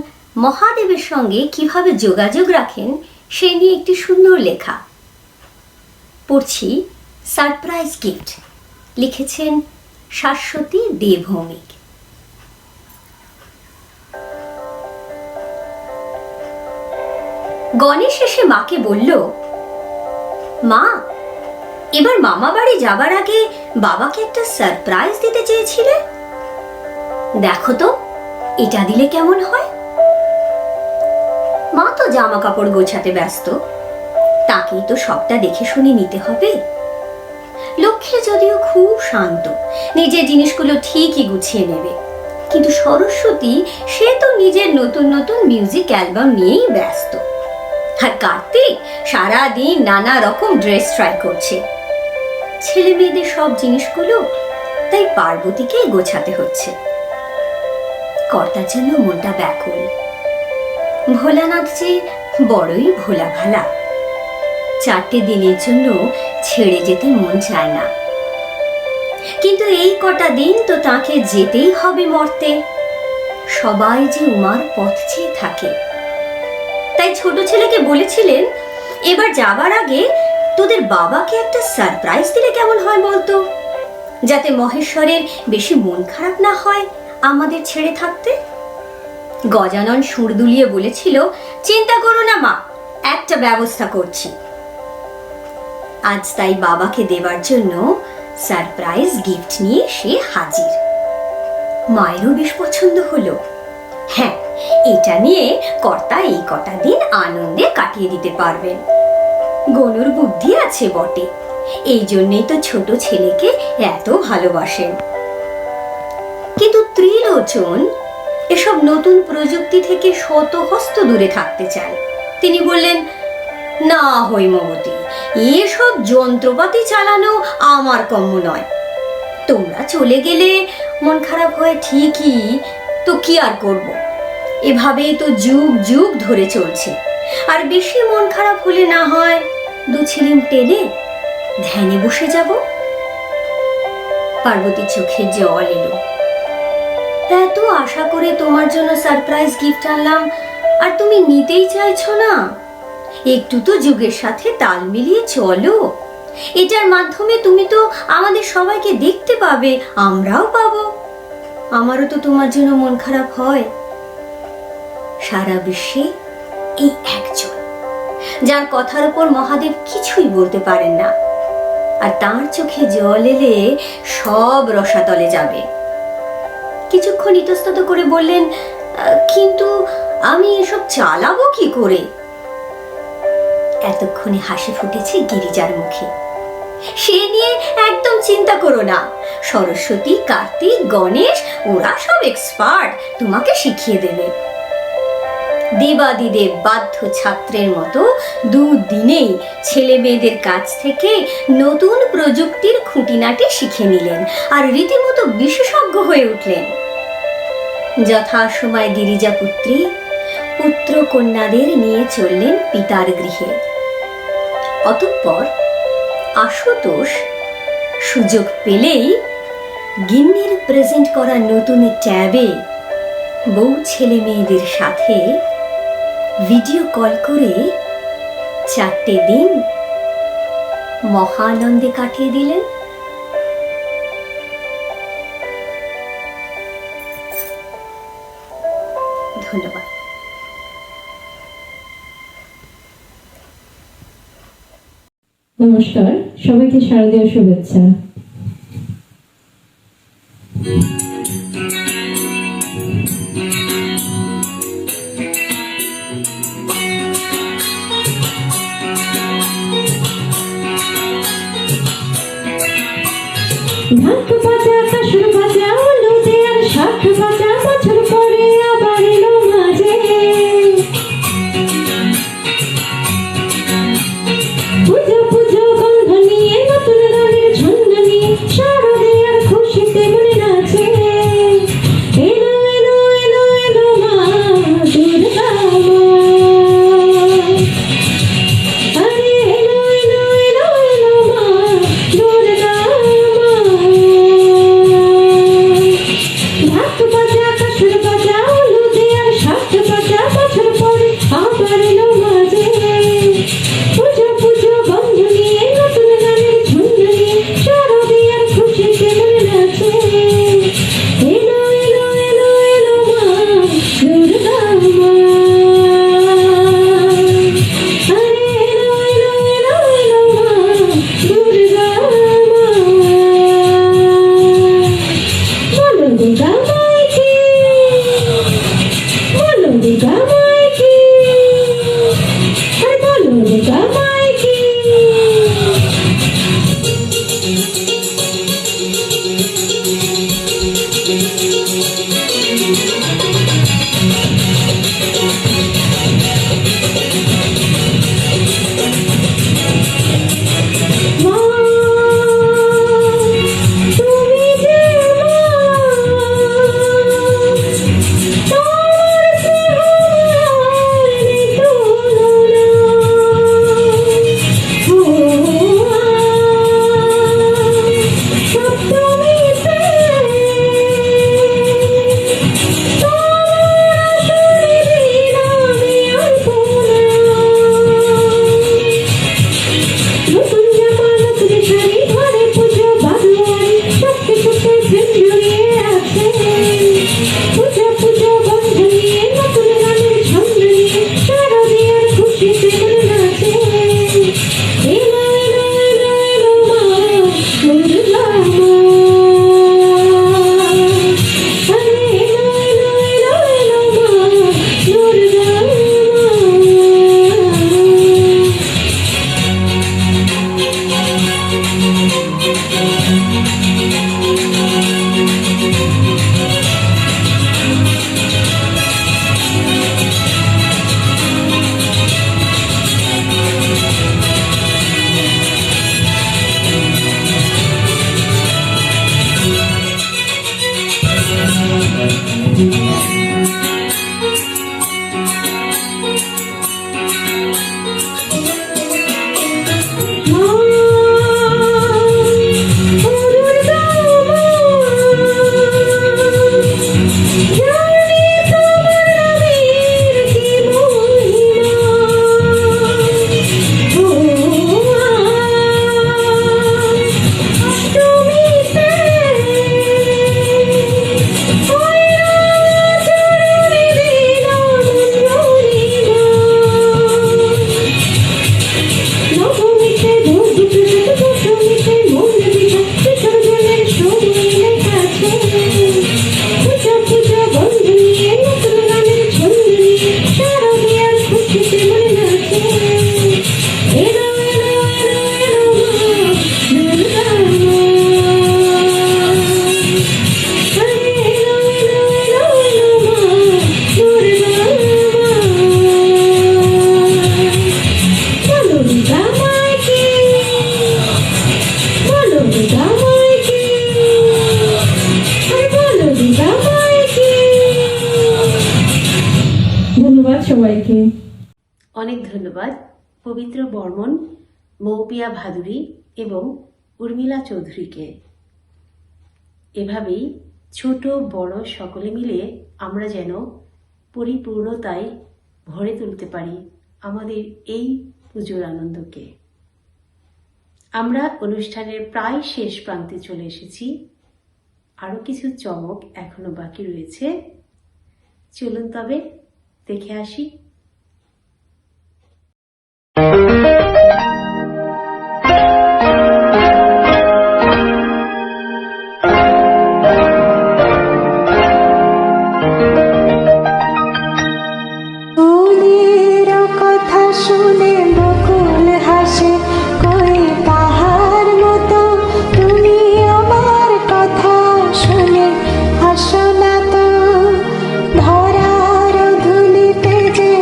মহাদেবের সঙ্গে কিভাবে যোগাযোগ রাখেন সে নিয়ে একটি সুন্দর লেখা পড়ছি। সারপ্রাইজ গিফট, লিখেছেন শাশ্বতী দে ভৌমিক। গণেশ এসে মাকে বলল, মা, এবার মামা বাড়ি যাবার আগে বাবাকে একটা সারপ্রাইজ দিতে চেয়েছিলে, দেখো তো এটা দিলে কেমন হয়। মা তো জামা কাপড় গোছাতে ব্যস্ত, তাকেই তো সবটা দেখে শুনে নিতে হবে। লক্ষ্মী যদিও খুব শান্ত, নিজের জিনিসগুলো ঠিকই গুছিয়ে নেবে, কিন্তু সরস্বতী সে তো নিজের নতুন নতুন মিউজিক অ্যালবাম নিয়েই ব্যস্ত। আর কার্তিক সারাদিন নানা রকম ড্রেস ট্রাই করছে। ছেলে মেয়েদের সব জিনিসগুলো তাই পার্বতীকেই গোছাতে হচ্ছে। কর্তার জন্য মনটা ব্যাকুল। ভোলানাথ যে বড়ই ভোলা ভালা, 4টে দিনের জন্য ছেড়ে যেতে মন চায় না, কিন্তু এই কটা দিন তো তাকে যেতেই হবে মর্তে। সবাই যে উমার পথ চেয়ে থাকে। তাই ছোট ছেলেকে বলেছিলেন, এবার যাবার আগে তোদের বাবাকে একটা সারপ্রাইজ দিলে কেমন হয় বলতো, যাতে মহেশ্বরের বেশি মন খারাপ না হয় আমাদের ছেড়ে থাকতে। গজানন সুর দুলিয়ে বলেছিল, চিন্তা করো না মা, একটা ব্যবস্থা করছি। আজ তাই বাবাকে দেবার জন্য সারপ্রাইজ গিফট নিয়ে সে হাজির। মায়েরও বেশ পছন্দ হলো। হ্যাঁ, এটা নিয়ে কর্তা এই কটা দিন আনন্দে কাটিয়ে দিতে পারবেন। গনুর বুদ্ধি আছে বটে, এই জন্যই তো ছোট ছেলেকে এত ভালোবাসেন। কিন্তু ত্রিলোচন এসব নতুন প্রযুক্তি থেকে শতহস্ত দূরে থাকতে চান। তিনি বললেন, না হৈমবতী, এসব যন্ত্রপাতি চালানো আমার কম্য নয়। তোমরা চলে গেলে মন খারাপ হয় ঠিকই, তো কি আর করব, এভাবেই তো যুগ যুগ ধরে চলছে। আর বেশি মন খারাপ হলে না হয় 2 ছিলিম টেনে ধ্যানে বসে যাব। পার্বতীর চোখে জল এলো। এত আশা করে তোমার জন্য সারপ্রাইজ গিফট আনলাম, আর তুমি নিতেই চাইছো না। একটু তো যুগের সাথে তাল মিলিয়ে চলো। এটার মাধ্যমে তুমি তো আমাদের সবাইকে দেখতে পাবে, আমরাও পাবো। আমারও তো তোমার জন্য মন খারাপ হয়। সারা বিশ্বে এই একজন, যার কথার উপর মহাদেব কিছুই বলতে পারেন না, আর তার চোখে জল এলে সব রসাতলে যাবে। কিছুক্ষণ ইতস্তত করে বললেন, কিন্তু আমি এসব চালাবো কি করে? এতক্ষণে হাসি ফুটেছে গিরিজার মুখে। সে নিয়ে একদম চিন্তা করো না, সরস্বতী, কার্তিক, গণেশ ওরা সব এক্সপার্ট, তোমাকে শিখিয়ে দেবে। দেবাদিদেব বাধ্য ছাত্রের মতো 2 দিনেই ছেলে মেয়েদের কাছ থেকে নতুন প্রযুক্তির খুঁটিনাটি শিখে নিলেন, আর রীতিমতো বিশেষজ্ঞ হয়ে উঠলেন। যথাসময় গিরিজাপুত্রী পুত্র কন্যাদের নিয়ে চললেন পিতার গৃহে। অতঃপর আশুতোষ সুযোগ পেলেই গিন্নির প্রেজেন্ট করা নতুন ট্যাবে বউ ছেলে মেয়েদের সাথে ভিডিও কল করে 4টে দিন মহানন্দে কাটিয়ে দিলেন। ধন্যবাদ। নমস্কার, সবাইকে শারদীয় শুভেচ্ছা। ঢাক বাজা কাসুর বাজা লুটে আর শাখ বাজা বছর পরে আবার এলো মাঝে। পুজো পুজো গন্ধ নিয়ে নতুন গানের ছন্দ নিয়ে শারদে আর খুশিতে মনে নাচে। এলো এলো এলো এলো মা দুর্গা মা, আরে এলো এলো এলো এলো মা দুর্গা মা। ঢাক বাজা কাসুর বাজা লুটে আর শাখ বাজা বছর পরে আবার এলো মাঝে। পুজো পুজো গন্ধ নিয়ে নতুন গানের ছন্দ নিয়ে শারদে আর খুশিতে মনে নাচে। এলো এলো এলো এলো মা দুর্গা মা, আরে এলো এলো এলো এলো মা দুর্গা মা। বলো দুর্গা মাইকে, বলো দুর্গা মাইকে, আরে বলো দুর্গা মাইকে। মা তুমি যে মা, তোমার স্নেহ আর নেই তুলনা। ইউ। অনেক ধন্যবাদ পবিত্র বর্মন, মৌপিয়া ভাদুরী এবং উর্মিলা চৌধুরীকে। এভাবেই ছোট বড় সকলে মিলে আমরা যেন পরিপূর্ণতায় ভরে তুলতে পারি আমাদের এই পুজোর আনন্দকে। আমরা অনুষ্ঠানের প্রায় শেষ প্রান্তে চলে এসেছি। আরও কিছু চমক এখনো বাকি রয়েছে, চলুন তবে দেখে আসি। ফুলের কথা শুনে বকুল হাসে, কই তাহার মতো তুমি আমার কথা শুনে হাসো না তো। ধরার ধুলিতে যে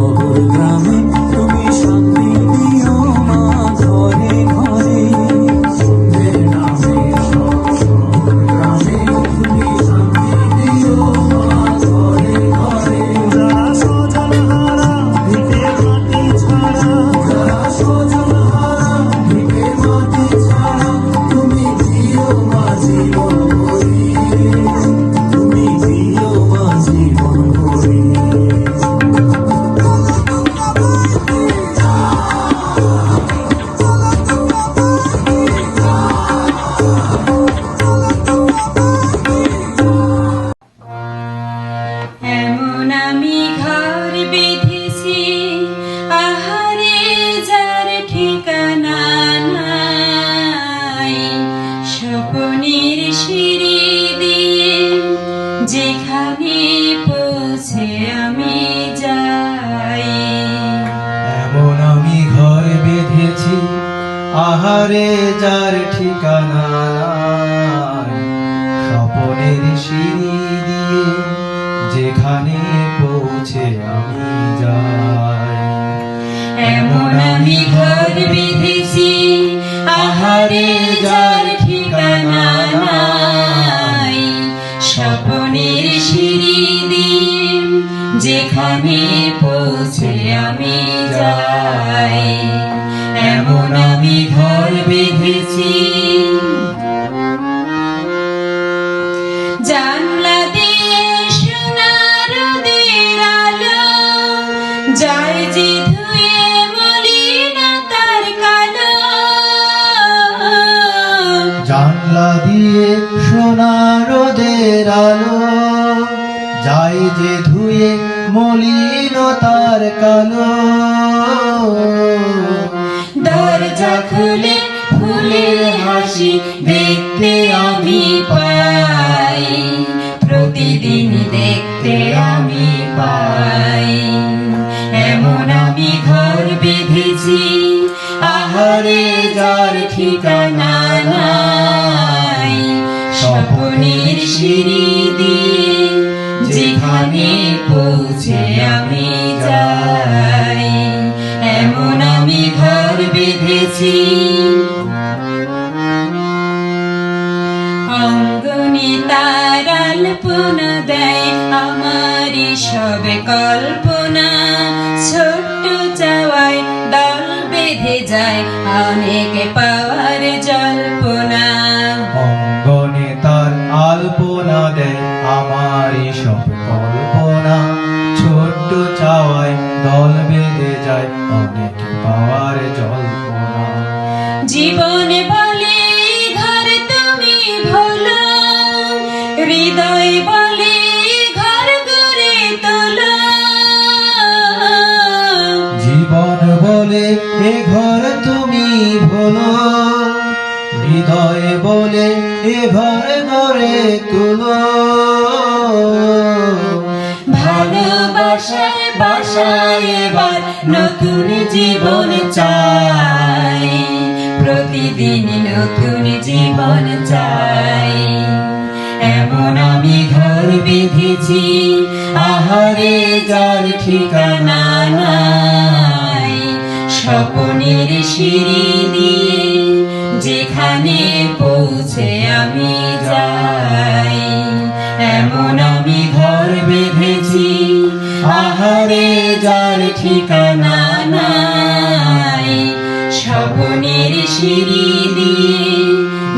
শহর গ্রামে তুমি শান্তি দিও মা ঘরে ঘরে সন্ধ্যের নামে শহর গ্রামে তুমি শান্তি দিও মা ঘরে ঘরে যারা স্বজন হারা ভিটে মাটি ছাড়া যারা স্বজন হারা ভিটে মাটি ছাড়া তুমি দিও মা জীবন ভরি তুমি দিও মা জীবন ভরি এমন আমি ঘর বেঁধেছি আহারে যার ঠিকানা নাই স্বপ্নের সিঁড়ি দিয়ে যেখানে পৌঁছে আমি যাই এমন আমি ঘর বেঁধেছি আহারে যার ঠিকানা নাই স্বপনের সিঁড়ি দিয়ে যেখানে পৌঁছে আমি যাই এমন আমি ঘর বেঁধেছি আহারে যার ঠিকানা নাই স্বপ্নের সিঁড়ি দিয়ে যেখানে পৌঁছে আমি যাই এমন আমি ঘর বেঁধেছি জানলা দিয়ে সোনা রোদের আলো যায় যে ধুয়ে মলিনতার কালো জানলা দিয়ে সোনা রোদের আলো যায় যে ধুয়ে মলিনতার কালো দরজা খুলে ফুলের হাসি দেখতে আমি পাই প্রতিদিন দেখতে আমি পাই এমন আমি ঘর বেঁধেছি আহারে যার ঠিকানা নাই স্বপ্নের সিঁড়ি দিয়ে যেখানে পৌঁছে আমি যাই এমন আমি ঘর বেঁধেছি অঙ্গনে তার আলপনা দেয় আমার সব কল্পনা ছোট্ট চাওয়ায় দল বেঁধে যায় অনেক পাওয়ার জল্পনা অঙ্গনে তার আলপনা দেয় আমার সব কল্পনা ছোট্ট চাওয়ায় দল বেঁধে যায় অনেক পাওয়ার জল্পনা জীবনে বলে ঘর তুমি ভোলো হৃদয় বলে ঘর গড়ে তোলো জীবন বলে এ ঘর তুমি ভোলো হৃদয় বলে এ ঘর গড়ে তুলো ভালোবাসার বাসায় এবার নতুন জীবন চাই প্রতিদিন নতুন জীবন চাই এমন আমি ঘর বেঁধেছি আহারে যার ঠিকানা নাই স্বপ্নের সিঁড়ি দিয়ে যেখানে পৌঁছে আমি যাই এমন আমি ঘর বেঁধেছি আহারে যার ঠিকানা নাই স্বপ্নের সিঁড়ি দিয়ে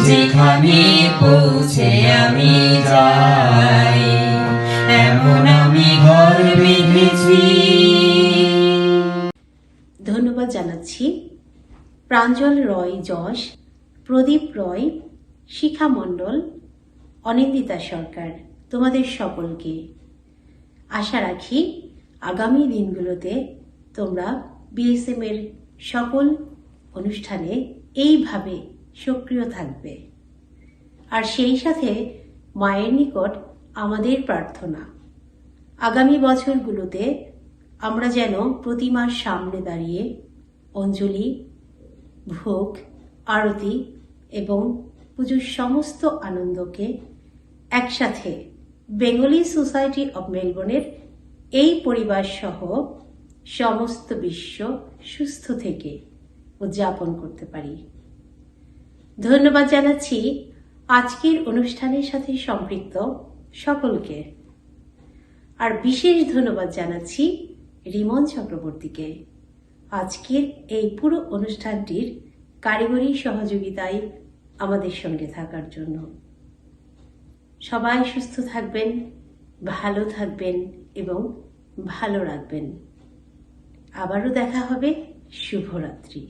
যেখানে পৌঁছে আমি যাই এমন আমি ঘর বেঁধেছি ধন্যবাদ জানাচ্ছি প্রাঞ্জল রয় যশ, প্রদীপ রয়, শিখা মণ্ডল, অনিন্দিতা সরকার, তোমাদের সকলকে। আশা রাখি আগামী দিনগুলোতে তোমরা বিএসএম এর সকল অনুষ্ঠানে এইভাবে সক্রিয় থাকবে। আর সেই সাথে মায়ের নিকট আমাদের প্রার্থনা আগামী বছরগুলোতে আমরা যেন প্রতিমার সামনে দাঁড়িয়ে অঞ্জলি, ভোগ, আরতি এবং পুজোর সমস্ত আনন্দকে একসাথে বেঙ্গলি সোসাইটি অব মেলবোর্নের এই পরিবার সহ সমস্ত বিশ্ব সুস্থ থেকে উদযাপন করতে পারি। ধন্যবাদ জানাচ্ছি আজকের অনুষ্ঠানের সাথে সম্পৃক্ত সকলকে, আর বিশেষ ধন্যবাদ জানাচ্ছি রিমন চক্রবর্তীকে আজকের এই পুরো অনুষ্ঠানটির কারিগরি সহযোগিতায় আমাদের সঙ্গে থাকার জন্য। সবাই সুস্থ থাকবেন, ভালো থাকবেন এবং ভালো রাখবেন। আবারও দেখা হবে। শুভরাত্রি।